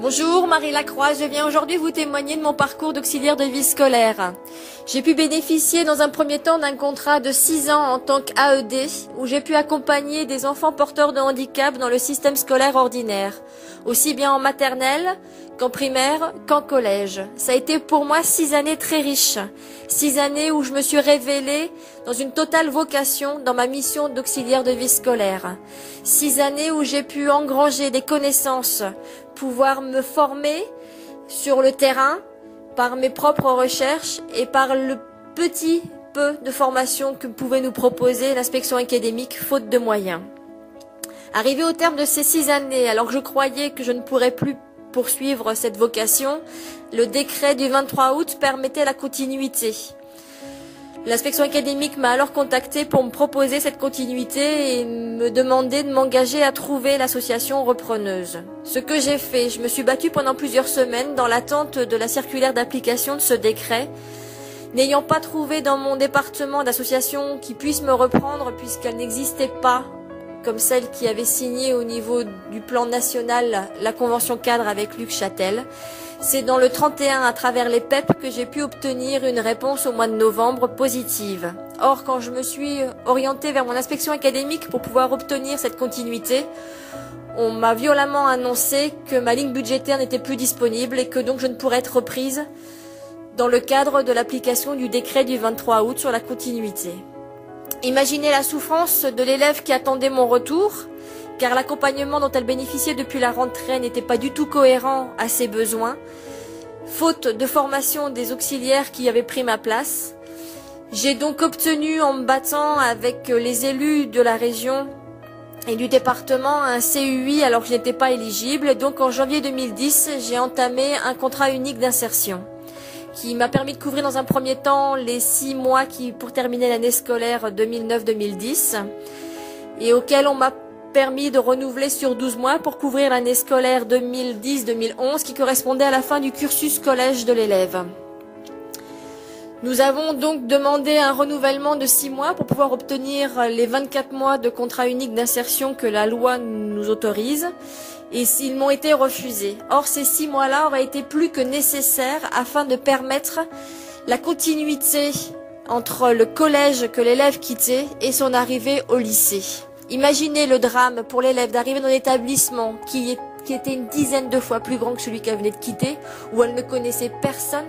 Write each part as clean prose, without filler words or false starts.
Bonjour, Marie Lacroix, je viens aujourd'hui vous témoigner de mon parcours d'auxiliaire de vie scolaire. J'ai pu bénéficier dans un premier temps d'un contrat de 6 ans en tant qu'AED, où j'ai pu accompagner des enfants porteurs de handicap dans le système scolaire ordinaire, aussi bien en maternelle qu'en primaire qu'en collège. Ça a été pour moi 6 années très riches, 6 années où je me suis révélée dans une totale vocation dans ma mission d'auxiliaire de vie scolaire. 6 années où j'ai pu engranger des connaissances, pouvoir me former sur le terrain par mes propres recherches et par le petit peu de formation que pouvait nous proposer l'inspection académique faute de moyens. Arrivé au terme de ces 6 années, alors que je croyais que je ne pourrais plus poursuivre cette vocation, le décret du 23 août permettait la continuité. L'inspection académique m'a alors contacté pour me proposer cette continuité et me demander de m'engager à trouver l'association repreneuse. Ce que j'ai fait, je me suis battue pendant plusieurs semaines dans l'attente de la circulaire d'application de ce décret, n'ayant pas trouvé dans mon département d'association qui puisse me reprendre puisqu'elle n'existait pas comme celle qui avait signé au niveau du plan national la convention cadre avec Luc Châtel. C'est dans le 31 à travers les PEP que j'ai pu obtenir une réponse au mois de novembre positive. Or, quand je me suis orientée vers mon inspection académique pour pouvoir obtenir cette continuité, on m'a violemment annoncé que ma ligne budgétaire n'était plus disponible et que donc je ne pourrais être reprise dans le cadre de l'application du décret du 23 août sur la continuité. Imaginez la souffrance de l'élève qui attendait mon retour, car l'accompagnement dont elle bénéficiait depuis la rentrée n'était pas du tout cohérent à ses besoins, faute de formation des auxiliaires qui avaient pris ma place. J'ai donc obtenu, en me battant avec les élus de la région et du département, un CUI alors que je n'étais pas éligible. Donc en janvier 2010, j'ai entamé un contrat unique d'insertion qui m'a permis de couvrir dans un premier temps les 6 mois pour terminer l'année scolaire 2009-2010 et auquel on m'a permis de renouveler sur 12 mois pour couvrir l'année scolaire 2010-2011 qui correspondait à la fin du cursus collège de l'élève. Nous avons donc demandé un renouvellement de 6 mois pour pouvoir obtenir les 24 mois de contrat unique d'insertion que la loi nous autorise et ils m'ont été refusés. Or, ces 6 mois-là auraient été plus que nécessaires afin de permettre la continuité entre le collège que l'élève quittait et son arrivée au lycée. Imaginez le drame pour l'élève d'arriver dans un établissement qui était une dizaine de fois plus grand que celui qu'elle venait de quitter, où elle ne connaissait personne.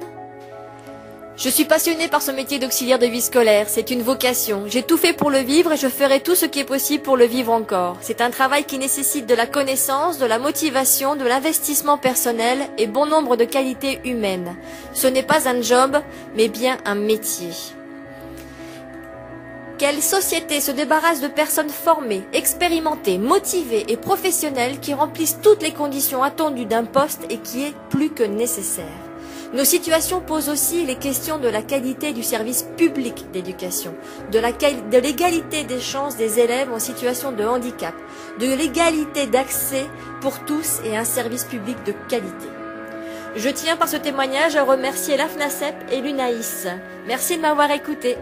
Je suis passionnée par ce métier d'auxiliaire de vie scolaire, c'est une vocation. J'ai tout fait pour le vivre et je ferai tout ce qui est possible pour le vivre encore. C'est un travail qui nécessite de la connaissance, de la motivation, de l'investissement personnel et bon nombre de qualités humaines. Ce n'est pas un job, mais bien un métier. Quelle société se débarrasse de personnes formées, expérimentées, motivées et professionnelles qui remplissent toutes les conditions attendues d'un poste et qui est plus que nécessaire? Nos situations posent aussi les questions de la qualité du service public d'éducation, de l'égalité des chances des élèves en situation de handicap, de l'égalité d'accès pour tous et un service public de qualité. Je tiens par ce témoignage à remercier la FNACEP et l'UNAIS. Merci de m'avoir écouté.